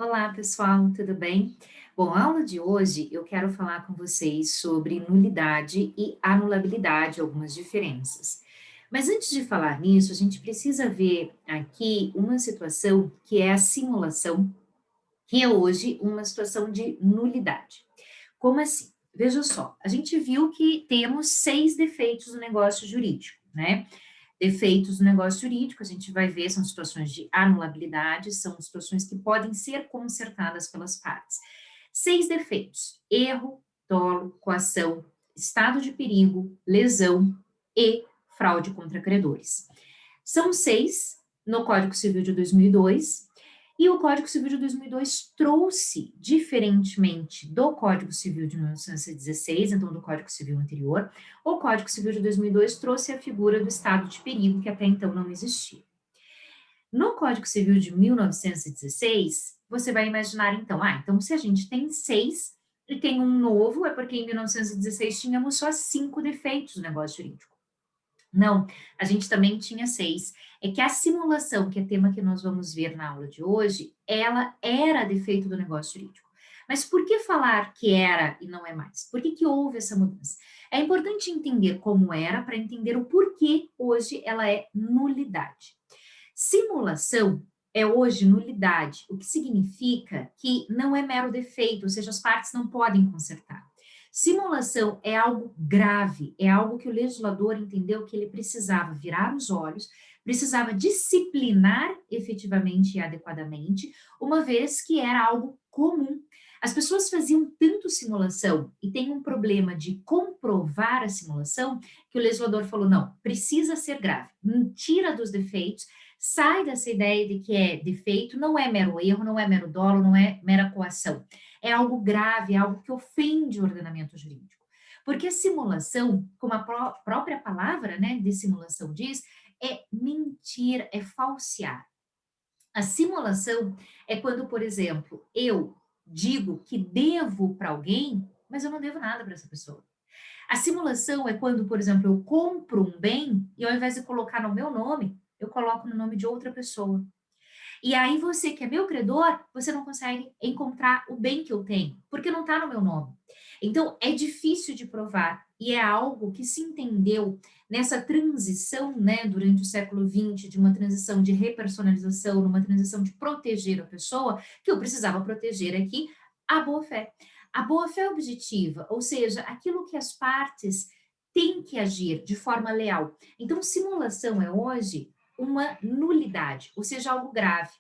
Olá, pessoal, tudo bem? Bom, a aula de hoje eu quero falar com vocês sobre nulidade e anulabilidade, algumas diferenças. Mas antes de falar nisso, a gente precisa ver aqui uma situação que é a simulação, que é hoje uma situação de nulidade. Como assim? Veja só, a gente viu que temos 6 defeitos no negócio jurídico, né? Defeitos no negócio jurídico, a gente vai ver, são situações de anulabilidade, são situações que podem ser consertadas pelas partes. 6 defeitos: erro, dolo, coação, estado de perigo, lesão e fraude contra credores. São 6 no Código Civil de 2002, e o Código Civil de 2002 trouxe, diferentemente do Código Civil de 1916, então do Código Civil anterior, o Código Civil de 2002 trouxe a figura do estado de perigo, que até então não existia. No Código Civil de 1916, você vai imaginar então, então se a gente tem 6 e tem um novo, é porque em 1916 tínhamos só 5 defeitos no negócio jurídico. Não, a gente também tinha 6. É que a simulação, que é tema que nós vamos ver na aula de hoje, ela era defeito do negócio jurídico. Mas por que falar que era e não é mais? Por que houve essa mudança? É importante entender como era para entender o porquê hoje ela é nulidade. Simulação é hoje nulidade, o que significa que não é mero defeito, ou seja, as partes não podem consertar. Simulação é algo grave, é algo que o legislador entendeu que ele precisava virar os olhos, precisava disciplinar efetivamente e adequadamente, uma vez que era algo comum. As pessoas faziam tanto simulação e tem um problema de comprovar a simulação que o legislador falou: não, precisa ser grave, tira dos defeitos, sai dessa ideia de que é defeito, não é mero erro, não é mero dolo, não é mera coação. É algo grave, é algo que ofende o ordenamento jurídico. Porque a simulação, como a própria palavra, né, de simulação diz, é mentir, é falsear. A simulação é quando, por exemplo, eu digo que devo para alguém, mas eu não devo nada para essa pessoa. A simulação é quando, por exemplo, eu compro um bem e ao invés de colocar no meu nome, eu coloco no nome de outra pessoa. E aí você que é meu credor, você não consegue encontrar o bem que eu tenho, porque não está no meu nome. Então, é difícil de provar e é algo que se entendeu nessa transição, né, durante o século XX, de uma transição de repersonalização, numa transição de proteger a pessoa, que eu precisava proteger aqui a boa-fé. A boa-fé objetiva, ou seja, aquilo que as partes têm que agir de forma leal. Então, simulação é hoje uma nulidade, ou seja, algo grave.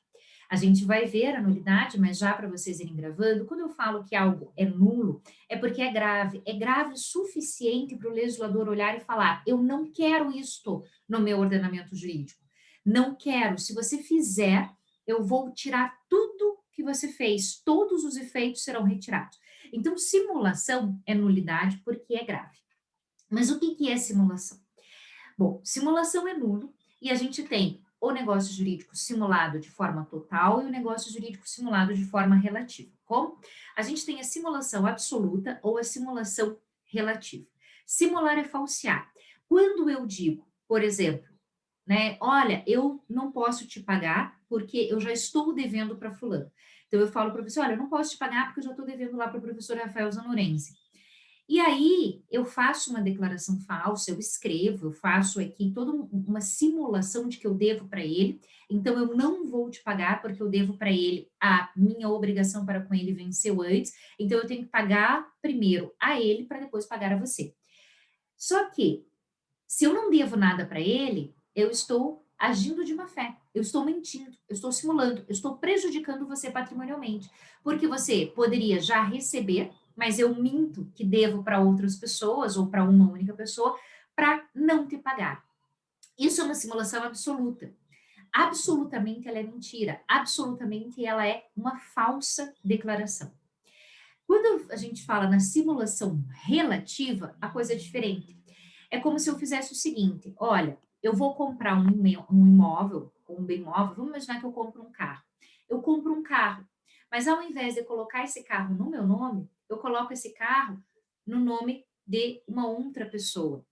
A gente vai ver a nulidade, mas já para vocês irem gravando, quando eu falo que algo é nulo, é porque é grave o suficiente para o legislador olhar e falar: eu não quero isto no meu ordenamento jurídico. Não quero. Se você fizer, eu vou tirar tudo que você fez, todos os efeitos serão retirados. Então, simulação é nulidade porque é grave. Mas o que é simulação? Bom, simulação é nulo e a gente tem o negócio jurídico simulado de forma total e o negócio jurídico simulado de forma relativa. Como? A gente tem a simulação absoluta ou a simulação relativa. Simular é falsear. Quando eu digo, por exemplo, né, olha, eu não posso te pagar porque eu já estou devendo para fulano. Então eu falo para o professor, olha, eu não posso te pagar porque eu já estou devendo lá para o professor Rafael Zanorense. E aí eu faço uma declaração falsa, eu escrevo, eu faço aqui toda uma simulação de que eu devo para ele, então eu não vou te pagar porque eu devo para ele, a minha obrigação para com ele venceu antes, então eu tenho que pagar primeiro a ele para depois pagar a você. Só que, se eu não devo nada para ele, eu estou agindo de má fé, eu estou mentindo, eu estou simulando, eu estou prejudicando você patrimonialmente, porque você poderia já receber, mas eu minto que devo para outras pessoas ou para uma única pessoa para não te pagar. Isso é uma simulação absoluta. Absolutamente ela é mentira, absolutamente ela é uma falsa declaração. Quando a gente fala na simulação relativa, a coisa é diferente. É como se eu fizesse o seguinte: olha, eu vou comprar um imóvel, ou um bem imóvel, vamos imaginar que eu compro um carro. Eu compro um carro, mas ao invés de colocar esse carro no meu nome, eu coloco esse carro no nome de uma outra pessoa,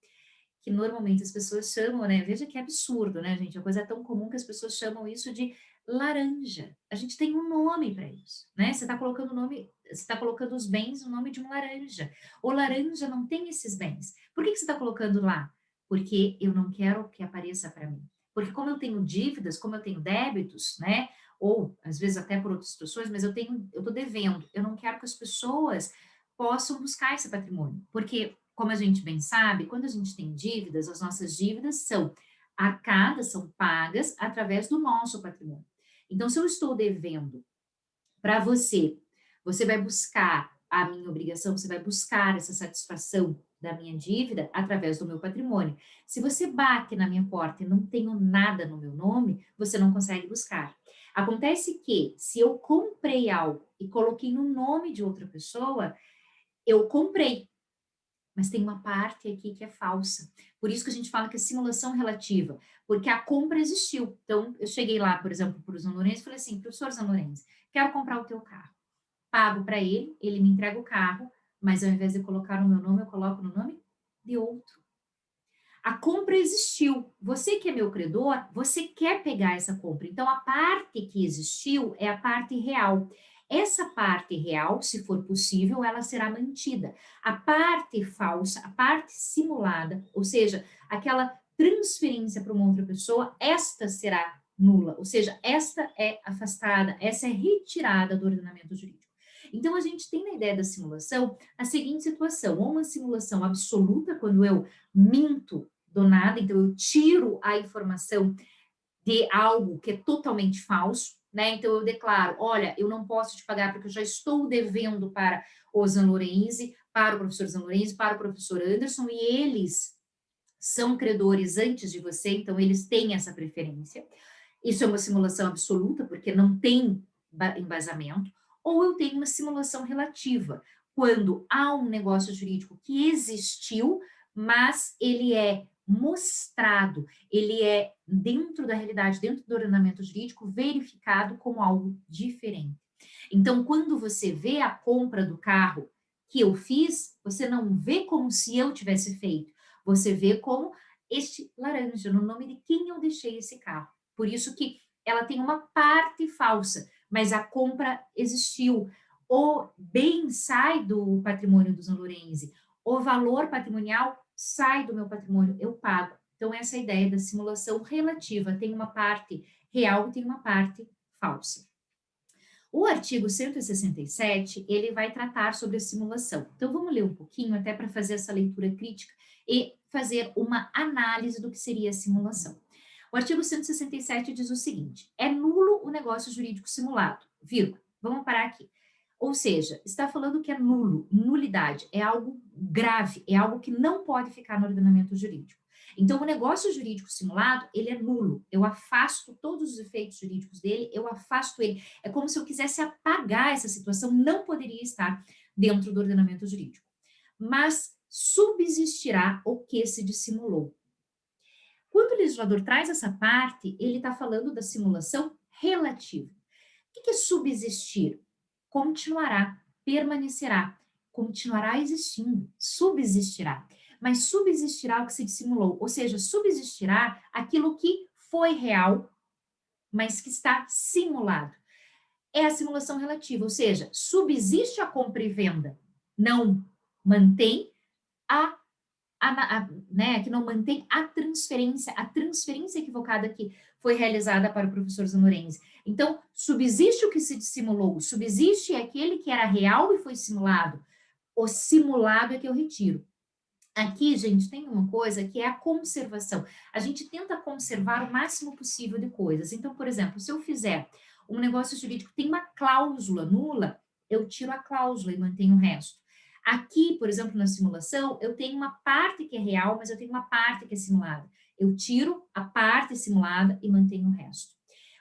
que normalmente as pessoas chamam, né? Veja que absurdo, né, gente? A coisa é tão comum que as pessoas chamam isso de laranja. A gente tem um nome para isso, né? Você está colocando o nome, você está colocando os bens no nome de um laranja. O laranja não tem esses bens. Por que que você está colocando lá? Porque eu não quero que apareça para mim. Porque como eu tenho dívidas, como eu tenho débitos, né? Ou às vezes até por outras situações, mas eu estou devendo. Eu não quero que as pessoas possam buscar esse patrimônio. Porque, como a gente bem sabe, quando a gente tem dívidas, as nossas dívidas são arcadas, são pagas através do nosso patrimônio. Então, se eu estou devendo para você, você vai buscar a minha obrigação, você vai buscar essa satisfação da minha dívida através do meu patrimônio. Se você bate na minha porta e não tenho nada no meu nome, você não consegue buscar. Acontece que, se eu comprei algo e coloquei no nome de outra pessoa, eu comprei, mas tem uma parte aqui que é falsa. Por isso que a gente fala que é simulação relativa, porque a compra existiu. Então, eu cheguei lá, por exemplo, para o Zanorense e falei assim, professor Zanorense, quero comprar o teu carro. Pago para ele me entrega o carro, mas ao invés de colocar no meu nome, eu coloco no nome de outro. A compra existiu. Você que é meu credor, você quer pegar essa compra. Então, a parte que existiu é a parte real. Essa parte real, se for possível, ela será mantida. A parte falsa, a parte simulada, ou seja, aquela transferência para uma outra pessoa, esta será nula. Ou seja, esta é afastada, essa é retirada do ordenamento jurídico. Então, a gente tem na ideia da simulação a seguinte situação: ou uma simulação absoluta, quando eu minto do nada, então eu tiro a informação de algo que é totalmente falso, né? Então eu declaro, olha, eu não posso te pagar porque eu já estou devendo para o Zanlorenzi, para o professor Zanlorenzi, para o professor Anderson, e eles são credores antes de você, então eles têm essa preferência. Isso é uma simulação absoluta, porque não tem embasamento, ou eu tenho uma simulação relativa, quando há um negócio jurídico que existiu, mas ele é mostrado, ele é dentro da realidade, dentro do ordenamento jurídico, verificado como algo diferente. Então, quando você vê a compra do carro que eu fiz, você não vê como se eu tivesse feito, você vê como este laranja, no nome de quem eu deixei esse carro. Por isso que ela tem uma parte falsa, mas a compra existiu. O bem sai do patrimônio do Zanlorenzi, o valor patrimonial sai do meu patrimônio, eu pago. Então, essa é a ideia da simulação relativa. Tem uma parte real e tem uma parte falsa. O artigo 167, ele vai tratar sobre a simulação. Então, vamos ler um pouquinho, até para fazer essa leitura crítica e fazer uma análise do que seria a simulação. O artigo 167 diz o seguinte: é nulo o negócio jurídico simulado, vírgula. Vamos parar aqui. Ou seja, está falando que é nulo, nulidade, é algo grave, é algo que não pode ficar no ordenamento jurídico. Então, o negócio jurídico simulado, ele é nulo. Eu afasto todos os efeitos jurídicos dele, eu afasto ele. É como se eu quisesse apagar essa situação, não poderia estar dentro do ordenamento jurídico. Mas subsistirá o que se dissimulou. Quando o legislador traz essa parte, ele está falando da simulação relativa. O que é subsistir? Continuará, permanecerá, continuará existindo, subsistirá. Mas subsistirá o que se dissimulou, ou seja, subsistirá aquilo que foi real, mas que está simulado. É a simulação relativa, ou seja, subsiste a compra e venda, não mantém a né, que não mantém a transferência equivocada que foi realizada para o professor Zamorense. Então, subsiste o que se dissimulou, subsiste aquele que era real e foi simulado. O simulado é que eu retiro. Aqui, gente, tem uma coisa que é a conservação. A gente tenta conservar o máximo possível de coisas. Então, por exemplo, se eu fizer um negócio jurídico, tem uma cláusula nula, eu tiro a cláusula e mantenho o resto. Aqui, por exemplo, na simulação, eu tenho uma parte que é real, mas eu tenho uma parte que é simulada. Eu tiro a parte simulada e mantenho o resto.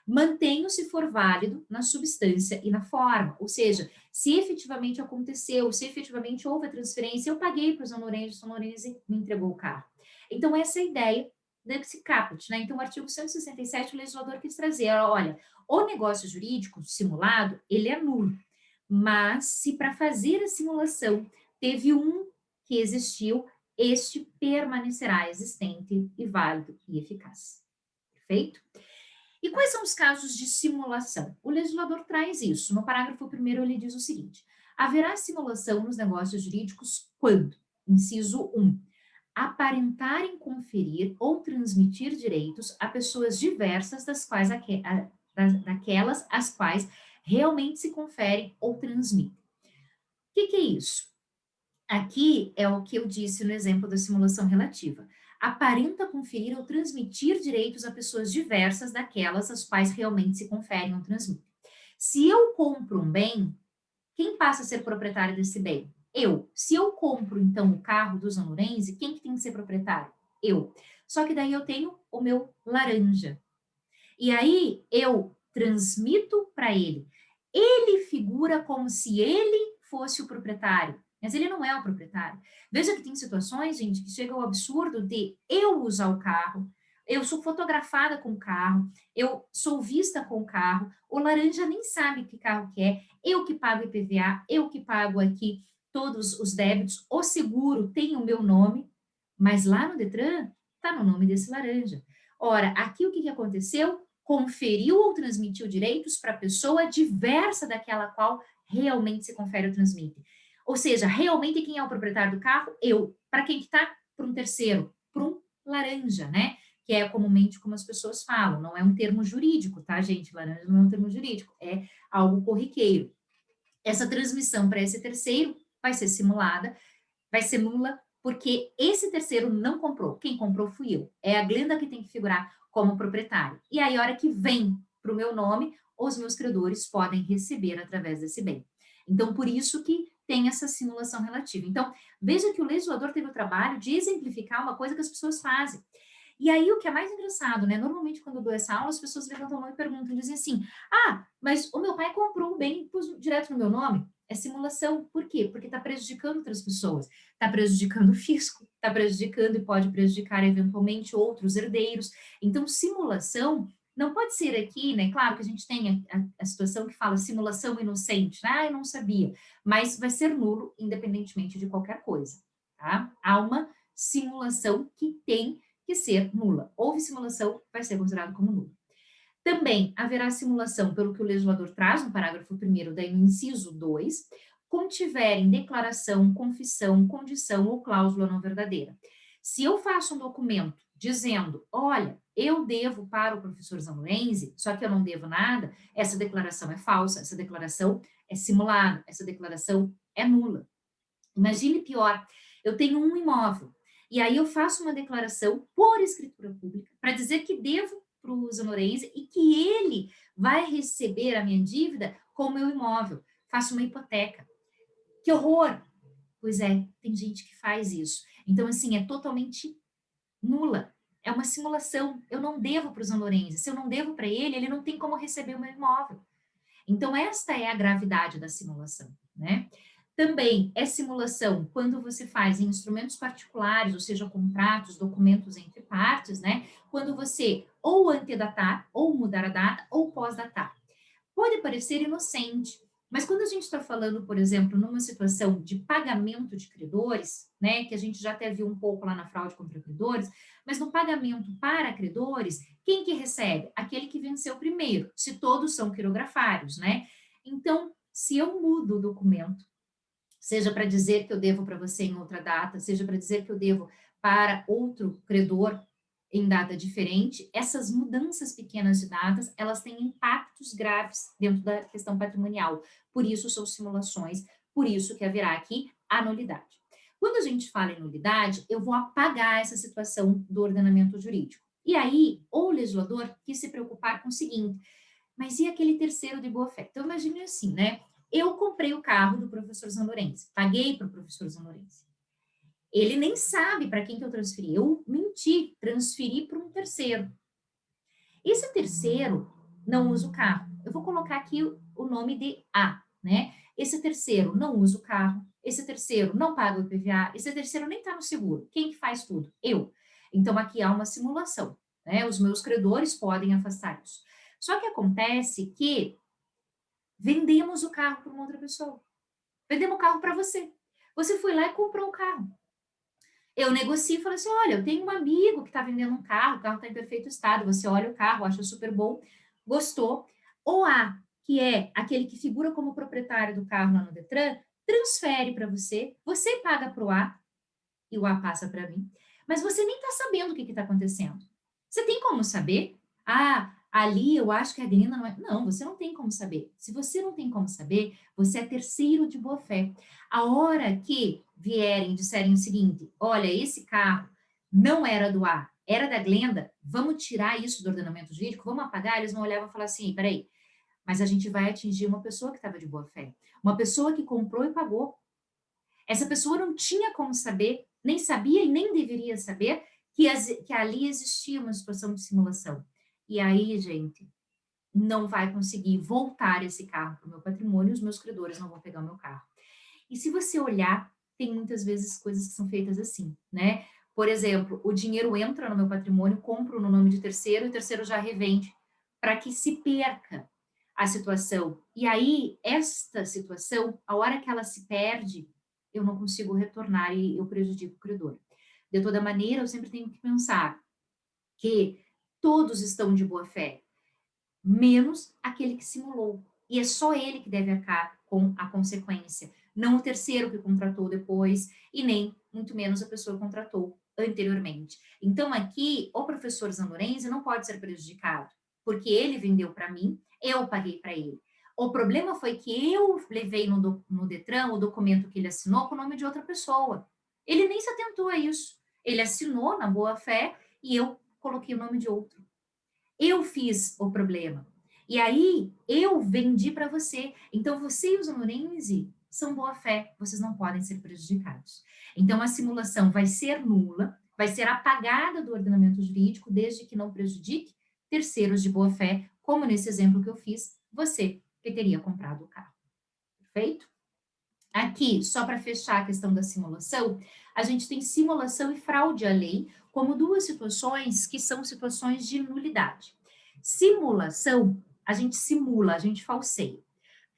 Mantenho se for válido na substância e na forma, ou seja, se efetivamente aconteceu, se efetivamente houve a transferência, eu paguei para o Sonorense, o Sonorense me entregou o carro. Então, essa é a ideia desse caput, né? Então, o artigo 167, o legislador quis trazer, olha, o negócio jurídico simulado, ele é nulo, mas se para fazer a simulação teve um que existiu, este permanecerá existente e válido e eficaz. Perfeito? E quais são os casos de simulação? O legislador traz isso. No parágrafo 1º, ele diz o seguinte: haverá simulação nos negócios jurídicos quando, inciso 1, aparentarem conferir ou transmitir direitos a pessoas diversas daquelas às quais realmente se conferem ou transmitem. O que é isso? Aqui é o que eu disse no exemplo da simulação relativa. Aparenta conferir ou transmitir direitos a pessoas diversas daquelas às quais realmente se conferem ou transmitem. Se eu compro um bem, quem passa a ser proprietário desse bem? Eu. Se eu compro, então, o carro do Zanurense, quem que tem que ser proprietário? Eu. Só que daí eu tenho o meu laranja. E aí eu transmito para ele. Ele figura como se ele fosse o proprietário, mas ele não é o proprietário. Veja que tem situações, gente, que chega ao absurdo de eu usar o carro, eu sou fotografada com o carro, eu sou vista com o carro, o laranja nem sabe que carro que é, eu que pago IPVA, eu que pago aqui todos os débitos, o seguro tem o meu nome, mas lá no Detran está no nome desse laranja. Ora, aqui o que aconteceu? Conferiu ou transmitiu direitos para pessoa diversa daquela qual realmente se confere ou transmite. Ou seja, realmente quem é o proprietário do carro? Eu. Para quem que tá? Para um terceiro, para um laranja, né? Que é comumente como as pessoas falam, não é um termo jurídico, tá, gente? Laranja não é um termo jurídico, é algo corriqueiro. Essa transmissão para esse terceiro vai ser simulada, vai ser nula, porque esse terceiro não comprou. Quem comprou fui eu. É a Glenda que tem que figurar como proprietário. E aí, a hora que vem para o meu nome, os meus credores podem receber através desse bem. Então, por isso que tem essa simulação relativa. Então, veja que o legislador teve o trabalho de exemplificar uma coisa que as pessoas fazem. E aí, o que é mais engraçado, né? Normalmente, quando eu dou essa aula, as pessoas levantam a mão e perguntam, dizem assim: ah, mas o meu pai comprou um bem e pôs direto no meu nome. É simulação. Por quê? Porque está prejudicando outras pessoas, está prejudicando o fisco, está prejudicando e pode prejudicar eventualmente outros herdeiros. Então, simulação não pode ser aqui, né? Claro que a gente tem a situação que fala simulação inocente, ah, eu não sabia, mas vai ser nulo independentemente de qualquer coisa, tá? Há uma simulação que tem que ser nula. Houve simulação, vai ser considerado como nulo. Também haverá simulação, pelo que o legislador traz no parágrafo 1º, daí no inciso 2, contiverem declaração, confissão, condição ou cláusula não verdadeira. Se eu faço um documento dizendo, olha, eu devo para o professor Zanuense, só que eu não devo nada, essa declaração é falsa, essa declaração é simulada, essa declaração é nula. Imagine pior, eu tenho um imóvel, e aí eu faço uma declaração por escritura pública para dizer que devo para o Zanurense e que ele vai receber a minha dívida com o meu imóvel. Faço uma hipoteca. Que horror! Pois é, tem gente que faz isso. Então, assim, é totalmente nula. É uma simulação. Eu não devo para o Zanurense. Se eu não devo para ele, ele não tem como receber o meu imóvel. Então, esta é a gravidade da simulação, né? Também é simulação quando você faz em instrumentos particulares, ou seja, contratos, documentos entre partes, né? Quando você ou antedatar, ou mudar a data, ou pós-datar. Pode parecer inocente, mas quando a gente está falando, por exemplo, numa situação de pagamento de credores, né, que a gente já até viu um pouco lá na fraude contra credores, mas no pagamento para credores, quem que recebe? Aquele que venceu primeiro, se todos são quirografários, né? Então, se eu mudo o documento, seja para dizer que eu devo para você em outra data, seja para dizer que eu devo para outro credor em data diferente, essas mudanças pequenas de datas, elas têm impactos graves dentro da questão patrimonial. Por isso são simulações, por isso que haverá aqui a nulidade. Quando a gente fala em nulidade, eu vou apagar essa situação do ordenamento jurídico. E aí, o legislador quis se preocupar com o seguinte, mas e aquele terceiro de boa-fé? Então, imagine assim, né? Eu comprei o carro do professor Zanurense, paguei para o professor Zanurense. Ele nem sabe para quem que eu transferi. Eu menti, transferi para um terceiro. Esse terceiro não usa o carro. Eu vou colocar aqui o nome de A, né? Esse terceiro não usa o carro. Esse terceiro não paga o IPVA. Esse terceiro nem está no seguro. Quem que faz tudo? Eu. Então, aqui há uma simulação, né? Os meus credores podem afastar isso. Só que acontece que vendemos o carro para uma outra pessoa. Vendemos o carro para você. Você foi lá e comprou o carro. Eu negocio e falo assim, olha, eu tenho um amigo que está vendendo um carro, o carro está em perfeito estado, você olha o carro, acha super bom, gostou. Ou A, que é aquele que figura como proprietário do carro lá no Detran, transfere para você, você paga para o A, e o A passa para mim, mas você nem está sabendo o que está acontecendo. Você tem como saber? Ah, ali eu acho que a Glina não é. Não, você não tem como saber. Se você não tem como saber, você é terceiro de boa fé. A hora que vierem e disserem o seguinte: olha, esse carro não era do A, era da Glenda, vamos tirar isso do ordenamento jurídico, vamos apagar, eles vão olhar e vão falar assim: peraí, mas a gente vai atingir uma pessoa que estava de boa fé, uma pessoa que comprou e pagou. Essa pessoa não tinha como saber, nem sabia e nem deveria saber que ali existia uma situação de simulação. E aí, gente, não vai conseguir voltar esse carro para o meu patrimônio, os meus credores não vão pegar o meu carro. E se você olhar, tem muitas vezes coisas que são feitas assim, né? Por exemplo, o dinheiro entra no meu patrimônio, compro no nome de terceiro e o terceiro já revende, para que se perca a situação. E aí, esta situação, a hora que ela se perde, eu não consigo retornar e eu prejudico o credor. De toda maneira, eu sempre tenho que pensar que todos estão de boa fé, menos aquele que simulou. E é só ele que deve arcar com a consequência, não o terceiro que contratou depois, e nem, muito menos, a pessoa que contratou anteriormente. Então, aqui, o professor Zandorenzi não pode ser prejudicado, porque ele vendeu para mim, eu paguei para ele. O problema foi que eu levei no Detran o documento que ele assinou com o nome de outra pessoa. Ele nem se atentou a isso. Ele assinou na boa fé e eu coloquei o nome de outro. Eu fiz o problema. E aí, eu vendi para você. Então, você e os Amorense são boa fé, vocês não podem ser prejudicados. Então, a simulação vai ser nula, vai ser apagada do ordenamento jurídico, desde que não prejudique terceiros de boa fé, como nesse exemplo que eu fiz, você que teria comprado o carro. Perfeito? Aqui, só para fechar a questão da simulação, a gente tem simulação e fraude à lei como duas situações que são situações de nulidade. Simulação, a gente simula, a gente falseia.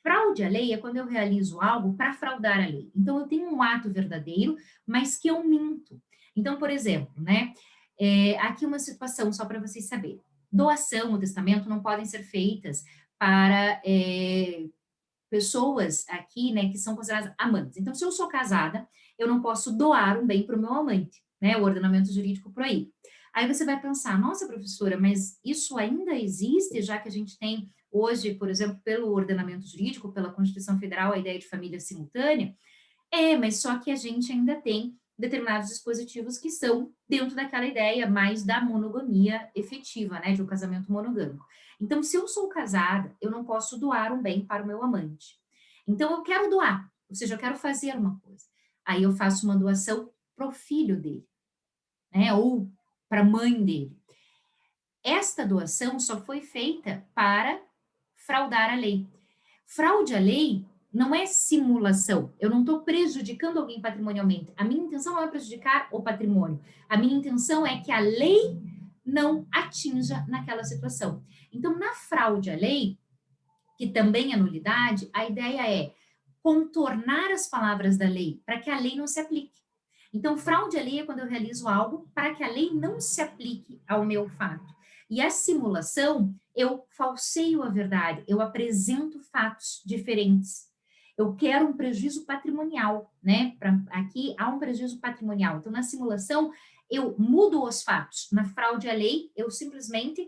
Fraude à lei é quando eu realizo algo para fraudar a lei. Então, eu tenho um ato verdadeiro, mas que eu minto. Então, por exemplo, né? Aqui uma situação só para vocês saberem. Doação ou testamento não podem ser feitas para pessoas aqui, né, que são consideradas amantes. Então, se eu sou casada, eu não posso doar um bem para o meu amante, né? O ordenamento jurídico proíbe. Aí você vai pensar, nossa, professora, mas isso ainda existe, já que a gente tem hoje, por exemplo, pelo ordenamento jurídico, pela Constituição Federal, a ideia de família simultânea? É, mas só que a gente ainda tem determinados dispositivos que são dentro daquela ideia mais da monogamia efetiva, né, de um casamento monogâmico. Então, se eu sou casada, eu não posso doar um bem para o meu amante. Então, eu quero doar, ou seja, eu quero fazer uma coisa. Aí eu faço uma doação para o filho dele, né, ou para a mãe dele. Esta doação só foi feita para fraudar a lei. Fraude à lei não é simulação. Eu não estou prejudicando alguém patrimonialmente. A minha intenção não é prejudicar o patrimônio. A minha intenção é que a lei não atinja naquela situação. Então, na fraude à lei, que também é nulidade, a ideia é contornar as palavras da lei para que a lei não se aplique. Então, fraude à lei é quando eu realizo algo para que a lei não se aplique ao meu fato. E a simulação, eu falseio a verdade, eu apresento fatos diferentes. Eu quero um prejuízo patrimonial, né? Aqui há um prejuízo patrimonial. Então, na simulação, eu mudo os fatos. Na fraude à lei, eu simplesmente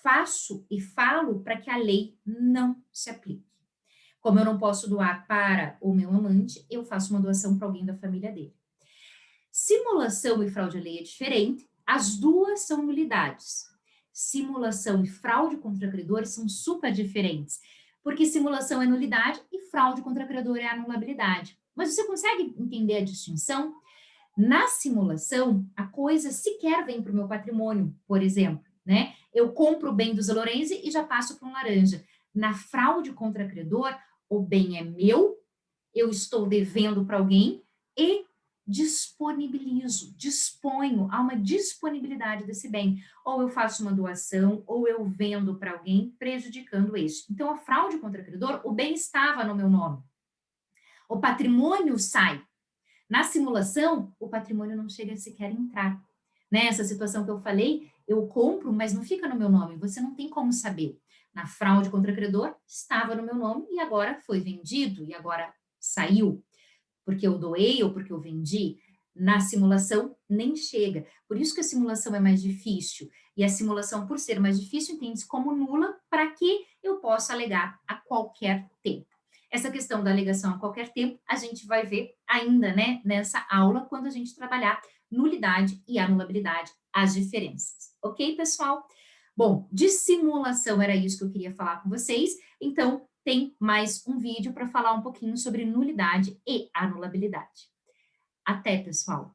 faço e falo para que a lei não se aplique. Como eu não posso doar para o meu amante, eu faço uma doação para alguém da família dele. Simulação e fraude à lei é diferente, as duas são nulidades. Simulação e fraude contra credores são super diferentes, porque simulação é nulidade e fraude contra credor é anulabilidade. Mas você consegue entender a distinção? Na simulação, a coisa sequer vem para o meu patrimônio, por exemplo, né? Eu compro o bem do Zé Lorenzi e já passo para um laranja. Na fraude contra credor, o bem é meu, eu estou devendo para alguém e disponibilizo, disponho, há uma disponibilidade desse bem. Ou eu faço uma doação, ou eu vendo para alguém, prejudicando este. Então, a fraude contra credor, o bem estava no meu nome. O patrimônio sai. Na simulação, o patrimônio não chega sequer a entrar. Né? Essa situação que eu falei, eu compro, mas não fica no meu nome, você não tem como saber. Na fraude contra credor, estava no meu nome e agora foi vendido, e agora saiu, porque eu doei ou porque eu vendi. Na simulação, nem chega. Por isso que a simulação é mais difícil. E a simulação, por ser mais difícil, entende-se como nula para que eu possa alegar a qualquer tempo. Essa questão da alegação a qualquer tempo, a gente vai ver ainda, né, nessa aula, quando a gente trabalhar nulidade e anulabilidade, as diferenças. Ok, pessoal? Bom, de simulação era isso que eu queria falar com vocês. Então, tem mais um vídeo para falar um pouquinho sobre nulidade e anulabilidade. Até, pessoal!